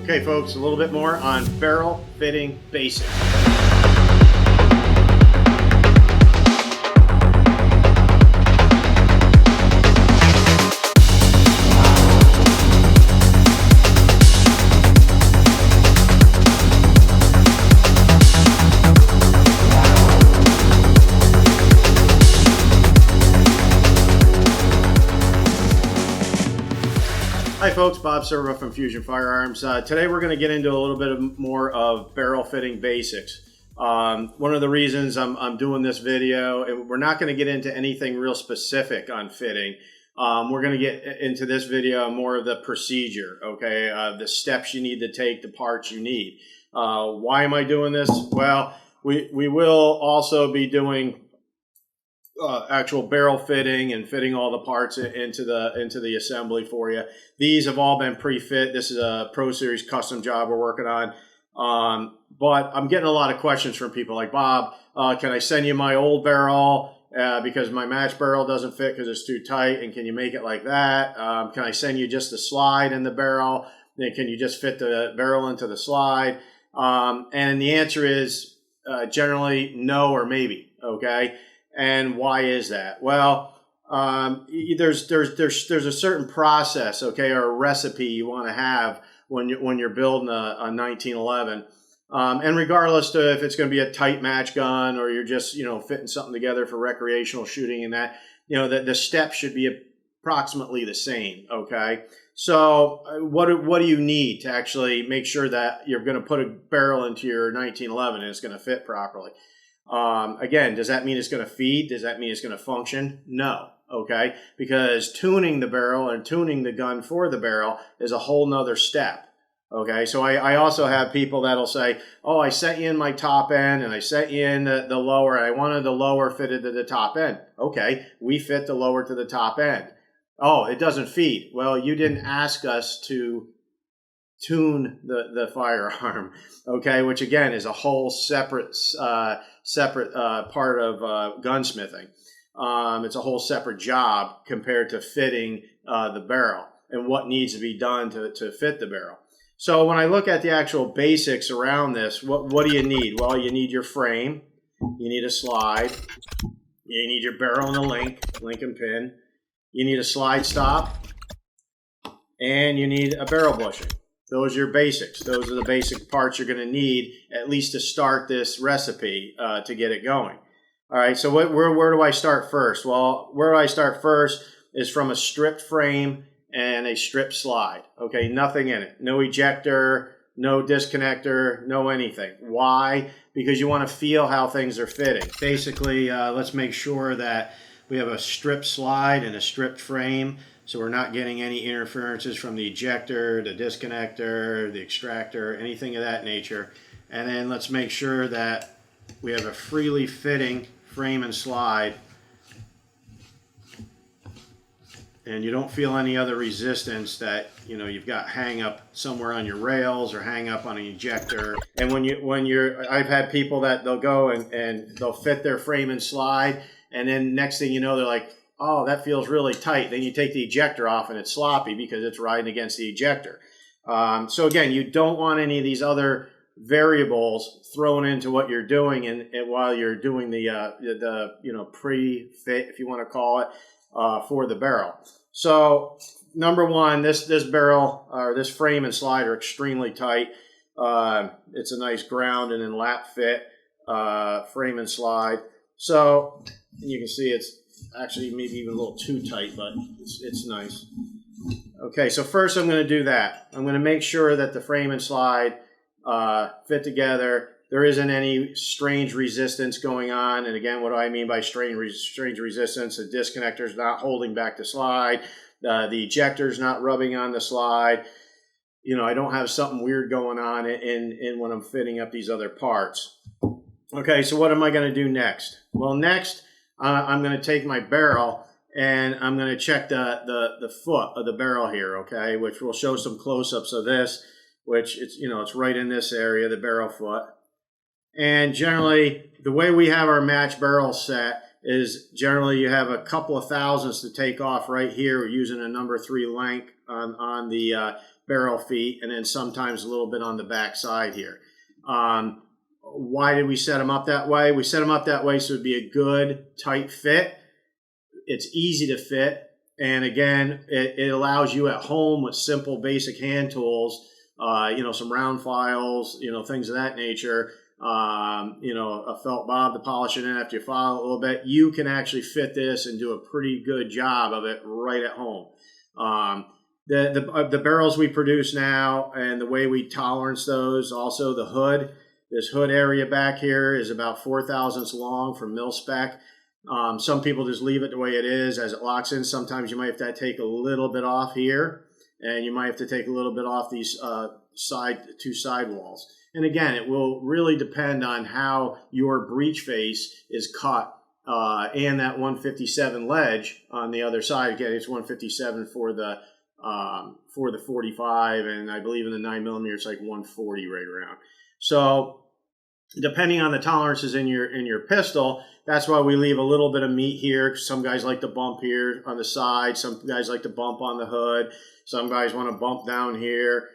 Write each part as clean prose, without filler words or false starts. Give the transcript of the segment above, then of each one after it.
Okay folks, a little bit more on barrel fitting basics. Hi folks, Bob Serva from Fusion Firearms. Today we're going to get into a little bit more of barrel fitting basics. One of the reasons I'm doing this video, we're not going to get into anything real specific on fitting. We're going to get into this video more of the procedure, okay? The steps you need to take, the parts you need. Why am I doing this? Well, we will also be doing actual barrel fitting and fitting all the parts into the assembly for you. These have all been pre-fit. This is a Pro Series custom job we're working on. But I'm getting a lot of questions from people like, Bob, can I send you my old barrel because my match barrel doesn't fit because it's too tight, and can you make it like that? Can I send you just the slide in the barrel? Then can you just fit the barrel into the slide? And the answer is generally no or maybe, okay? And why is that? Well, there's a certain process, okay, or a recipe you want to have when you're building a 1911, and regardless to if it's going to be a tight match gun or you're just fitting something together for recreational shooting, and that the steps should be approximately the same, okay. So what do you need to actually make sure that you're going to put a barrel into your 1911 and it's going to fit properly? Again, does that mean it's going to feed? Does that mean it's going to function? No. Okay. Because tuning the barrel and tuning the gun for the barrel is a whole nother step. Okay. So I also have people that'll say, oh, I sent you in my top end and I sent you in the lower. I wanted the lower fitted to the top end. Okay. We fit the lower to the top end. Oh, it doesn't feed. Well, you didn't ask us to tune the firearm, okay, which again is a whole separate part of gunsmithing. It's a whole separate job compared to fitting the barrel and what needs to be done to fit the barrel. So when I look at the actual basics around this, what do you need? Well, you need your frame, you need a slide, you need your barrel and a link and pin, you need a slide stop, and you need a barrel bushing. Those are your basics. Those are the basic parts you're going to need at least to start this recipe to get it going. All right, so where do I start first? Well, where I start first is from a stripped frame and a stripped slide. Okay, nothing in it. No ejector, no disconnector, no anything. Why? Because you want to feel how things are fitting. Basically, let's make sure that we have a stripped slide and a stripped frame, so we're not getting any interferences from the ejector, the disconnector, the extractor, anything of that nature. And then let's make sure that we have a freely fitting frame and slide, and you don't feel any other resistance that you've got hang up somewhere on your rails or hang up on an ejector. And I've had people that they'll go and they'll fit their frame and slide, and then next thing you know, they're like, oh, that feels really tight. Then you take the ejector off and it's sloppy because it's riding against the ejector. So again, you don't want any of these other variables thrown into what you're doing and while you're doing the pre-fit, if you want to call it, for the barrel. So number one, this barrel or this frame and slide are extremely tight. It's a nice ground and then lap fit frame and slide. So you can see it's actually maybe even a little too tight, but it's nice. Okay, so first I'm going to do that. I'm going to make sure that the frame and slide fit together. There isn't any strange resistance going on. And again, what do I mean by strange resistance? The disconnector is not holding back the slide. The ejector is not rubbing on the slide. I don't have something weird going on in when I'm fitting up these other parts. Okay, so what am I going to do next? Well, next, I'm going to take my barrel and I'm going to check the foot of the barrel here, okay, which will show some close-ups of this, which it's right in this area, the barrel foot. And generally, the way we have our match barrel set is generally you have a couple of thousandths to take off right here. We're using a number 3 length on the barrel feet, and then sometimes a little bit on the back side here. Why did we set them up that way? We set them up that way so it'd be a good, tight fit. It's easy to fit. And again, it allows you at home with simple, basic hand tools, some round files, things of that nature, a felt bob to polish it in after you file a little bit. You can actually fit this and do a pretty good job of it right at home. The barrels we produce now and the way we tolerance those, also the hood, this hood area back here is about 4 thousandths long from mil spec. Some people just leave it the way it is as it locks in. Sometimes you might have to take a little bit off here, and you might have to take a little bit off these two side walls. And again, it will really depend on how your breech face is cut and that 157 ledge on the other side. Again, it's 157 for the 45, and I believe in the 9mm it's like 140 right around. So depending on the tolerances in your pistol, that's why we leave a little bit of meat here. Some guys like to bump here on the side. Some guys like to bump on the hood. Some guys want to bump down here.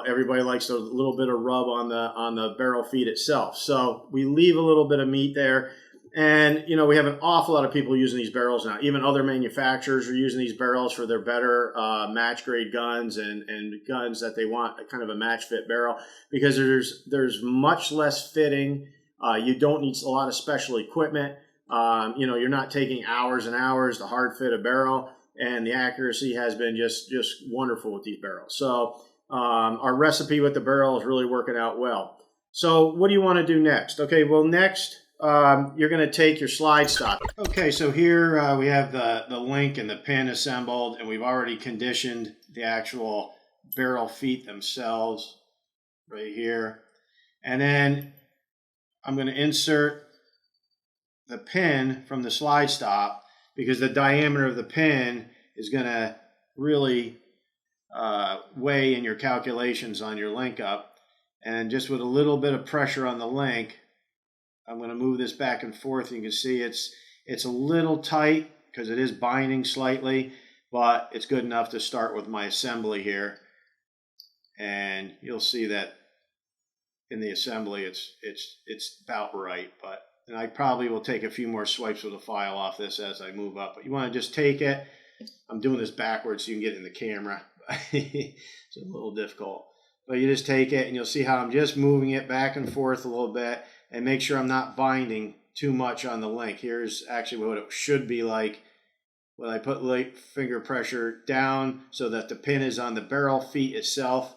Everybody likes a little bit of rub on the barrel feet itself. So we leave a little bit of meat there. And, we have an awful lot of people using these barrels now. Even other manufacturers are using these barrels for their better match grade guns and guns that they want kind of a match fit barrel, because there's much less fitting. You don't need a lot of special equipment. You're not taking hours and hours to hard fit a barrel, and the accuracy has been just wonderful with these barrels. So our recipe with the barrel is really working out well. So what do you want to do next? Okay, well, next you're going to take your slide stop. Okay, so here we have the link and the pin assembled, and we've already conditioned the actual barrel feet themselves right here. And then I'm going to insert the pin from the slide stop, because the diameter of the pin is going to really weigh in your calculations on your link up. And just with a little bit of pressure on the link, I'm going to move this back and forth. You can see it's a little tight because it is binding slightly, but it's good enough to start with my assembly here. And you'll see that in the assembly it's about right, and I probably will take a few more swipes with a file off this as I move up. But you want to just take it. I'm doing this backwards so you can get it in the camera. It's a little difficult. But you just take it, and you'll see how I'm just moving it back and forth a little bit, and make sure I'm not binding too much on the link. Here's actually what it should be like when I put light finger pressure down so that the pin is on the barrel feet itself,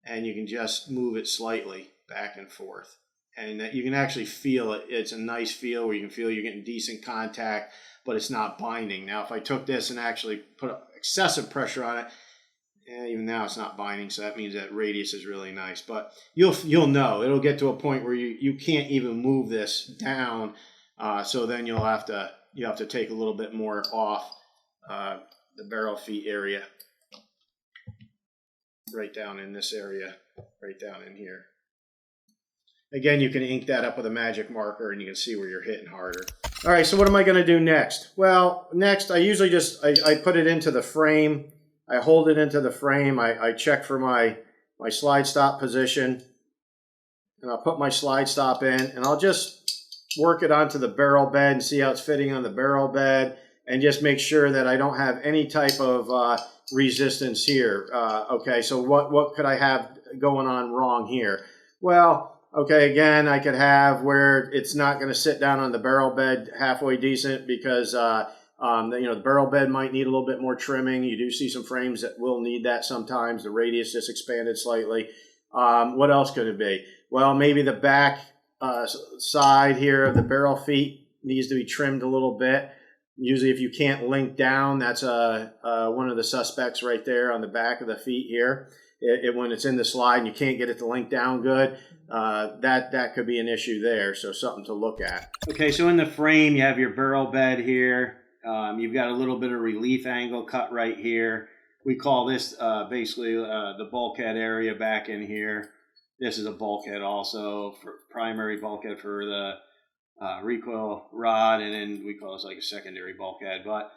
and you can just move it slightly back and forth. And that you can actually feel it. It's a nice feel where you can feel you're getting decent contact, but it's not binding. Now, if I took this and actually put excessive pressure on it, even now it's not binding, so that means that radius is really nice. But you'll know. It'll get to a point where you can't even move this down, so then you'll have to take a little bit more off the barrel feet area, right down in this area, right down in here. Again, you can ink that up with a magic marker, and you can see where you're hitting harder. All right, so what am I going to do next? Well, next I usually just I put it into the frame. I hold it into the frame. I check for my slide stop position, and I'll put my slide stop in, and I'll just work it onto the barrel bed and see how it's fitting on the barrel bed, and just make sure that I don't have any type of resistance here. Okay, so what could I have going on wrong here? Well, okay, again, I could have where it's not going to sit down on the barrel bed halfway decent, because the barrel bed might need a little bit more trimming. You do see some frames that will need that sometimes. The radius just expanded slightly. What else could it be? Well, maybe the back side here of the barrel feet needs to be trimmed a little bit. Usually if you can't link down, that's one of the suspects right there on the back of the feet here. When it's in the slide and you can't get it to link down good, that could be an issue there, so something to look at. Okay, so in the frame you have your barrel bed here. You've got a little bit of relief angle cut right here. We call this basically the bulkhead area back in here. This is a bulkhead also, for primary bulkhead for the recoil rod, and then we call this like a secondary bulkhead. But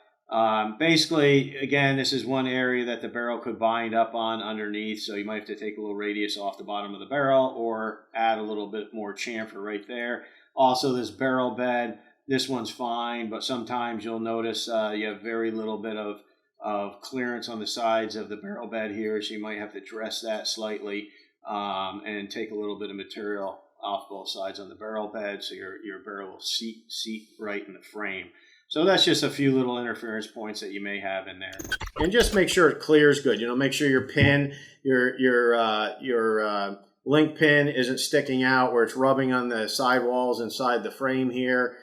Basically, again, this is one area that the barrel could bind up on underneath, so you might have to take a little radius off the bottom of the barrel or add a little bit more chamfer right there. Also, this barrel bed, this one's fine, but sometimes you'll notice you have very little bit of clearance on the sides of the barrel bed here, so you might have to dress that slightly and take a little bit of material off both sides on the barrel bed so your barrel will seat right in the frame. So that's just a few little interference points that you may have in there. And just make sure it clears good. You know, make sure your pin, your link pin isn't sticking out where it's rubbing on the sidewalls inside the frame here,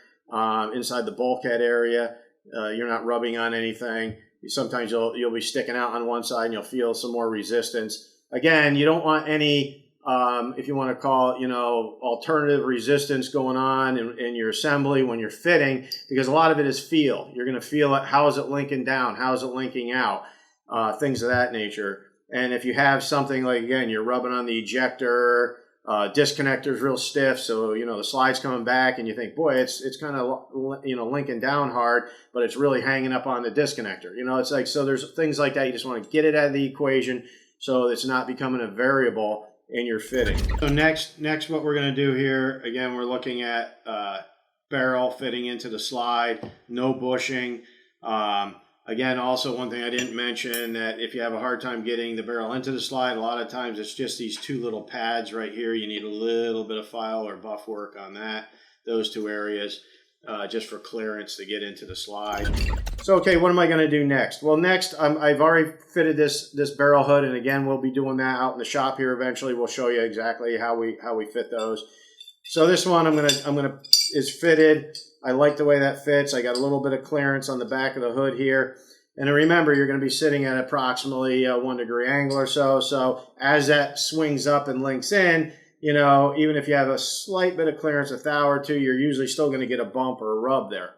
inside the bulkhead area. You're not rubbing on anything. Sometimes you'll be sticking out on one side and you'll feel some more resistance. Again, you don't want any, if you want to call it, you know, alternative resistance going on in your assembly when you're fitting, because a lot of it is feel. You're going to feel it. How is it linking down? How is it linking out? Things of that nature. And if you have something like, again, you're rubbing on the ejector, disconnector's real stiff, so, you know, the slide's coming back and you think, boy, it's kind of, you know, linking down hard, but it's really hanging up on the disconnector. You know, it's like, so there's things like that. You just want to get it out of the equation so it's not becoming a variable in your fitting. So next what we're going to do here, again, we're looking at barrel fitting into the slide, no bushing. Again, also one thing I didn't mention, that if you have a hard time getting the barrel into the slide, a lot of times it's just these two little pads right here. You need a little bit of file or buff work on that, those two areas, just for clearance to get into the slide. So, okay, what am I going to do next? Well, next, I've already fitted this barrel hood, and again, we'll be doing that out in the shop here eventually. We'll show you exactly how we fit those. So this one is fitted. I like the way that fits. I got a little bit of clearance on the back of the hood here. And remember, you're going to be sitting at approximately 1 degree angle or so. So as that swings up and links in, you know, even if you have a slight bit of clearance, a thou or two, you're usually still going to get a bump or a rub there.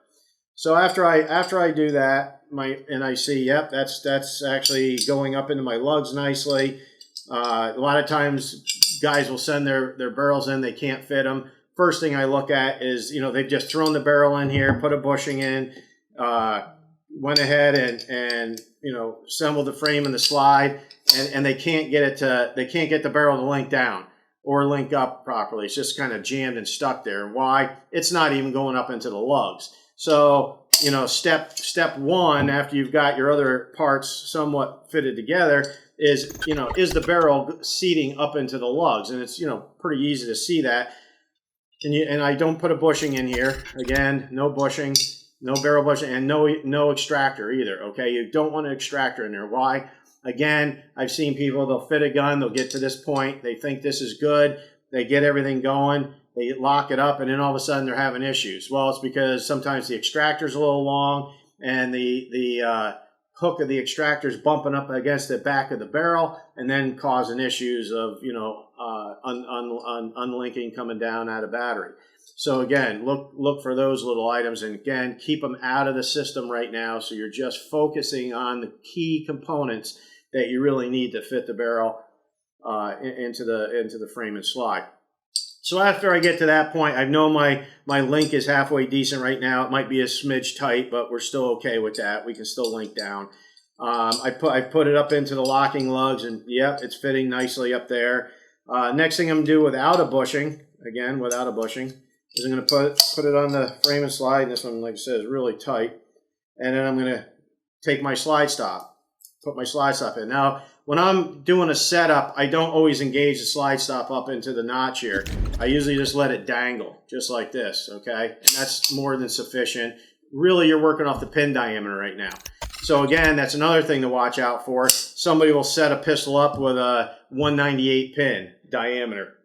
So after I do that, and I see, yep, that's actually going up into my lugs nicely. A lot of times guys will send their barrels in, they can't fit them. First thing I look at is, you know, they've just thrown the barrel in here, put a bushing in, went ahead and you know, assembled the frame and the slide, and they can't get the barrel to link down or link up properly. It's just kind of jammed and stuck there. Why? It's not even going up into the lugs. So, you know, step one, after you've got your other parts somewhat fitted together, is, you know, is the barrel seating up into the lugs? And it's, you know, pretty easy to see that. And I don't put a bushing in here. Again, no bushing, no barrel bushing, and no extractor either, okay? You don't want an extractor in there. Why? Again, I've seen people, they'll fit a gun, they'll get to this point, they think this is good, they get everything going, they lock it up, and then all of a sudden they're having issues. Well, it's because sometimes the extractor's a little long, and the hook of the extractor is bumping up against the back of the barrel, and then causing issues of, you know, unlinking coming down out of battery. So again, look for those little items, and again, keep them out of the system right now, so you're just focusing on the key components that you really need to fit the barrel into the frame and slide. So after I get to that point, I know my link is halfway decent right now. It might be a smidge tight, but we're still okay with that. We can still link down. I put it up into the locking lugs, and yep, it's fitting nicely up there. Next thing I'm going to do without a bushing, again, without a bushing, is I'm going to put it on the frame and slide. And this one, like I said, is really tight. And then I'm going to take my slide stop, put my slide stop in. Now, when I'm doing a setup, I don't always engage the slide stop up into the notch here. I usually just let it dangle, just like this, okay? And that's more than sufficient. Really, you're working off the pin diameter right now. So again, that's another thing to watch out for. Somebody will set a pistol up with a 198 pin diameter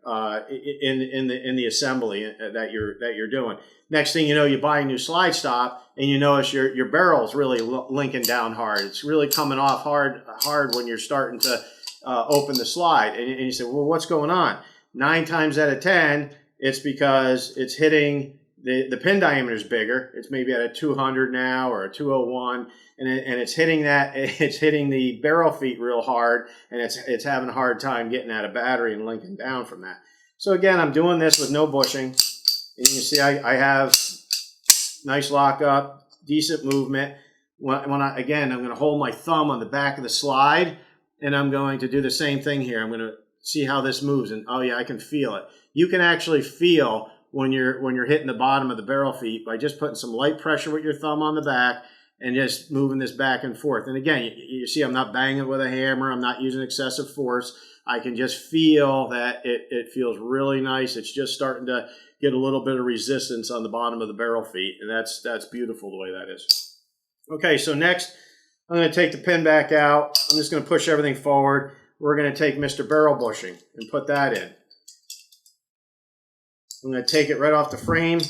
in the assembly that you're doing. Next thing you know, you buy a new slide stop, and you notice your barrel's really linking down hard. It's really coming off hard when you're starting to open the slide, and you say, well, what's going on? 9 times out of 10, it's because it's hitting the pin diameter is bigger. It's maybe at a 200 now or a 201. And it's hitting the barrel feet real hard, and it's having a hard time getting out of battery and linking down from that. So again, I'm doing this with no bushing, and you can see I have nice lockup, decent movement. Again, I'm going to hold my thumb on the back of the slide, and I'm going to do the same thing here. I'm going to see how this moves, and oh yeah, I can feel it. You can actually feel when you're hitting the bottom of the barrel feet by just putting some light pressure with your thumb on the back and just moving this back and forth. And again, you see I'm not banging it with a hammer. I'm not using excessive force. I can just feel that it feels really nice. It's just starting to get a little bit of resistance on the bottom of the barrel feet, and that's beautiful the way that is. Okay, so next I'm going to take the pin back out. I'm just going to push everything forward. We're going to take Mr. Barrel Bushing and put that in. I'm going to take it right off the frame.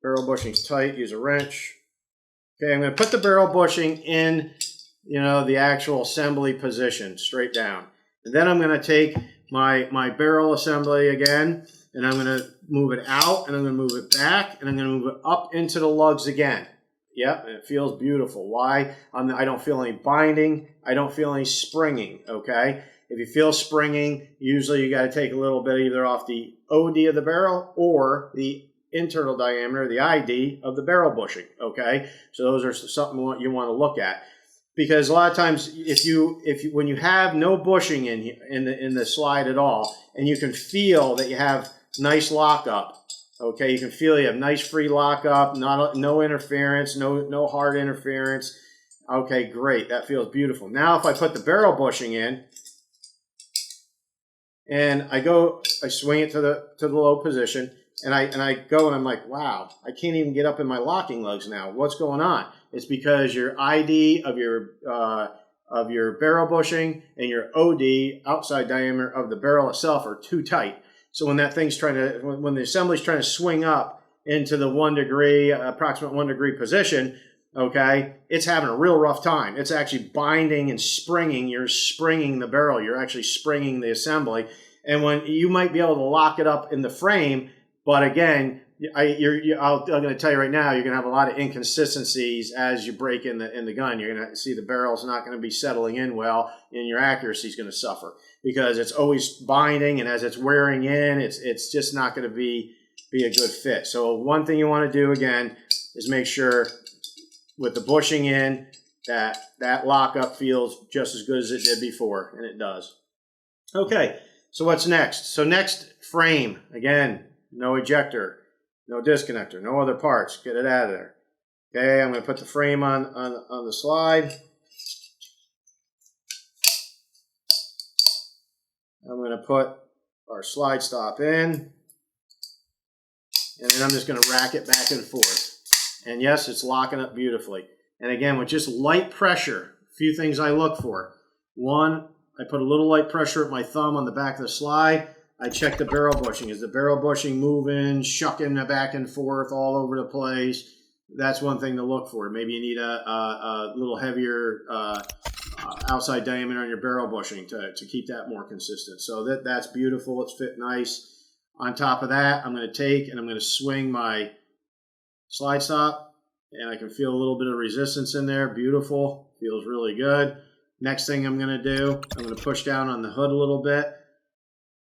Barrel bushing's tight. Use a wrench. Okay, I'm going to put the barrel bushing in, the actual assembly position, straight down. And then I'm going to take my barrel assembly again, and I'm going to move it out, and I'm going to move it back, and I'm going to move it up into the lugs again. Yep, and it feels beautiful. Why? I don't feel any binding. I don't feel any springing, okay? If you feel springing, usually you got to take a little bit either off the OD of the barrel or the internal diameter, the ID of the barrel bushing, okay? So those are something you want to look at. Because a lot of times when you have no bushing in the slide at all, and you can feel that you have nice lockup, okay, you can feel you have nice free lockup, no interference, no hard interference. Okay, great, that feels beautiful. Now if I put the barrel bushing in, and I swing it to the low position, and I go and I'm like, wow, I can't even get up in my locking lugs now. What's going on? It's because your ID of your barrel bushing and your OD, outside diameter of the barrel itself, are too tight. So when when the assembly's trying to swing up into the approximate 1 degree position, okay, it's having a real rough time. It's actually binding and springing. You're springing the barrel. You're actually springing the assembly. And when you might be able to lock it up in the frame, but again, I'm going to tell you right now, you're going to have a lot of inconsistencies as you break in the gun. You're going to see the barrel's not going to be settling in well, and your accuracy is going to suffer because it's always binding, and as it's wearing in, it's just not going to be a good fit. So one thing you want to do again is make sure with the bushing in that lockup feels just as good as it did before, and it does. Okay, so what's next? So next, frame. Again, no ejector, no disconnector, no other parts. Get it out of there. Okay, I'm going to put the frame on the slide. I'm going to put our slide stop in, and then I'm just going to rack it back and forth. And yes, it's locking up beautifully. And again, with just light pressure, a few things I look for. One, I put a little light pressure with my thumb on the back of the slide. I check the barrel bushing. Is the barrel bushing moving, shucking back and forth all over the place? That's one thing to look for. Maybe you need a little heavier outside diameter on your barrel bushing to keep that more consistent. So that's beautiful. It's fit nice. On top of that, I'm going to take and I'm going to swing my slide stop, and I can feel a little bit of resistance in there. Beautiful. Feels really good. Next thing I'm going to do, I'm going to push down on the hood a little bit,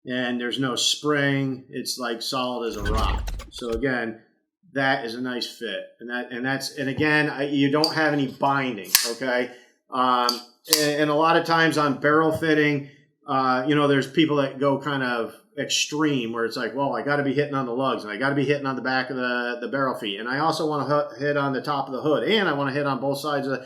and there's no spring. It's like solid as a rock. So again, that is a nice fit, and again, you don't have any binding. Okay, and a lot of times on barrel fitting, there's people that go kind of extreme where it's like, well, I got to be hitting on the lugs, and I got to be hitting on the back of the barrel feet, and I also want to hit on the top of the hood, and I want to hit on both sides of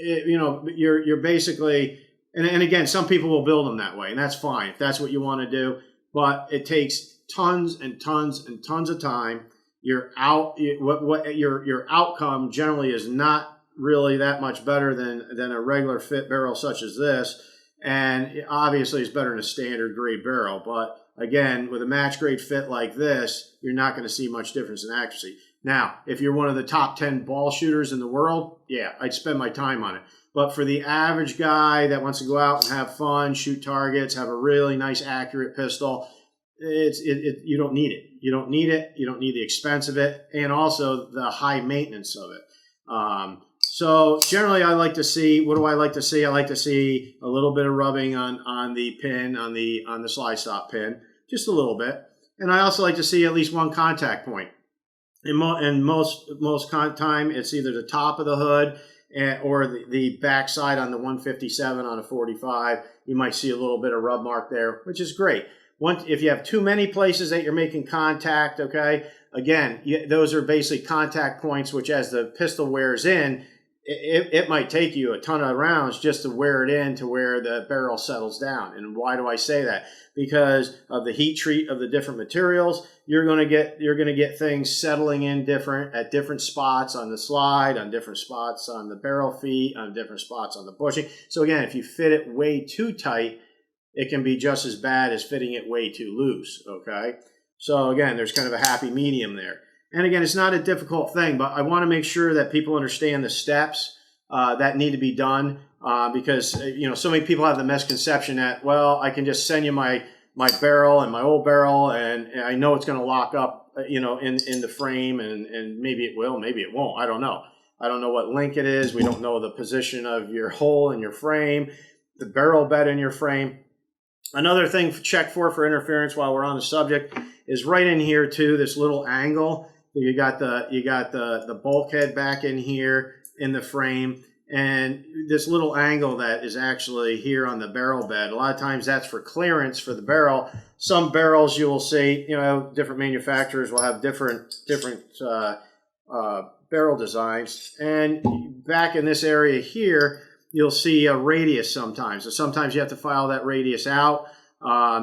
you're basically, and again, some people will build them that way, and that's fine if that's what you want to do, but it takes tons and tons and tons of time. Your outcome generally is not really that much better than a regular fit barrel such as this. And obviously it's better than a standard grade barrel. But again, with a match grade fit like this, you're not going to see much difference in accuracy. Now, if you're one of the top 10 ball shooters in the world, yeah, I'd spend my time on it. But for the average guy that wants to go out and have fun, shoot targets, have a really nice accurate pistol, you don't need it. You don't need it. You don't need the expense of it, and also the high maintenance of it. So generally, I like to see. What do I like to see? I like to see a little bit of rubbing on the pin, on the slide stop pin, just a little bit. And I also like to see at least one contact point. in most time, it's either the top of the hood or the backside on the 157 on a 45. You might see a little bit of rub mark there, which is great. If you have too many places that you're making contact, okay, again, those are basically contact points, which as the pistol wears in, it might take you a ton of rounds just to wear it in to where the barrel settles down. And why do I say that? Because of the heat treat of the different materials, you're going to get things settling in at different spots on the slide, on different spots on the barrel feet, on different spots on the bushing. So again, if you fit it way too tight, it can be just as bad as fitting it way too loose, okay? So again, there's kind of a happy medium there. And again, it's not a difficult thing, but I want to make sure that people understand the steps that need to be done because, so many people have the misconception that, well, I can just send you my barrel and my old barrel and I know it's going to lock up, in the frame and maybe it will, maybe it won't. I don't know. I don't know what link it is. We don't know the position of your hole in your frame, the barrel bed in your frame. Another thing to check for interference while we're on the subject is right in here too, this little angle. You got the bulkhead back in here in the frame, and this little angle that is actually here on the barrel bed. A lot of times that's for clearance for the barrel. Some barrels you will see, different manufacturers will have different barrel designs. And back in this area here, you'll see a radius sometimes. So sometimes you have to file that radius out.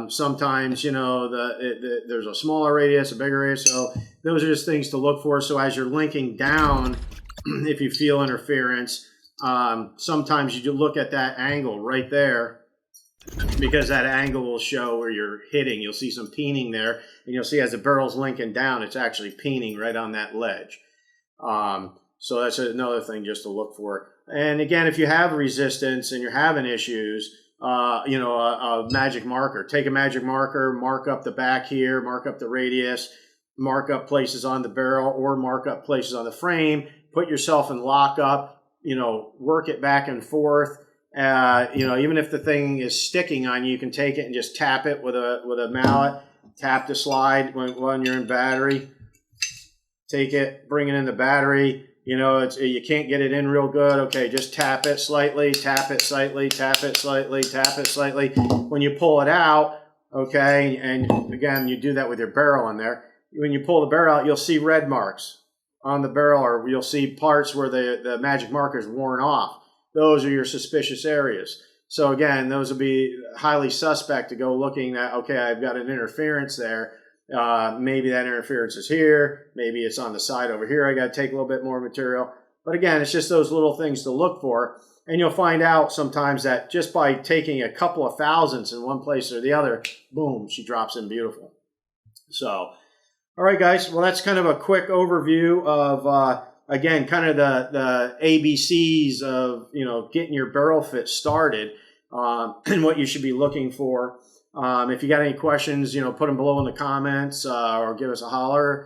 Sometimes, there's a smaller radius, a bigger radius. So those are just things to look for. So as you're linking down, if you feel interference, sometimes you look at that angle right there because that angle will show where you're hitting. You'll see some peening there, and you'll see as the barrel's linking down, it's actually peening right on that ledge. So that's another thing just to look for. And again, if you have resistance and you're having issues, a magic marker. Take a magic marker, mark up the back here, mark up the radius, mark up places on the barrel or mark up places on the frame, put yourself in lockup, work it back and forth. Even if the thing is sticking on you, you can take it and just tap it with a mallet, tap the slide when you're in battery, take it, bring it in the battery. You can't get it in real good. Okay, just tap it slightly, tap it slightly, tap it slightly, tap it slightly. When you pull it out, okay, and again, you do that with your barrel in there. When you pull the barrel out, you'll see red marks on the barrel, or you'll see parts where the magic marker is worn off. Those are your suspicious areas. So again, those will be highly suspect to go looking at, okay, I've got an interference there. Maybe that interference is here. Maybe it's on the side over here. I got to take a little bit more material. But again, it's just those little things to look for. And you'll find out sometimes that just by taking a couple of thousandths in one place or the other, boom, she drops in beautiful. So, all right, guys. Well, that's kind of a quick overview of, again, kind of the ABCs of, getting your barrel fit started and what you should be looking for. If you got any questions, put them below in the comments or give us a holler.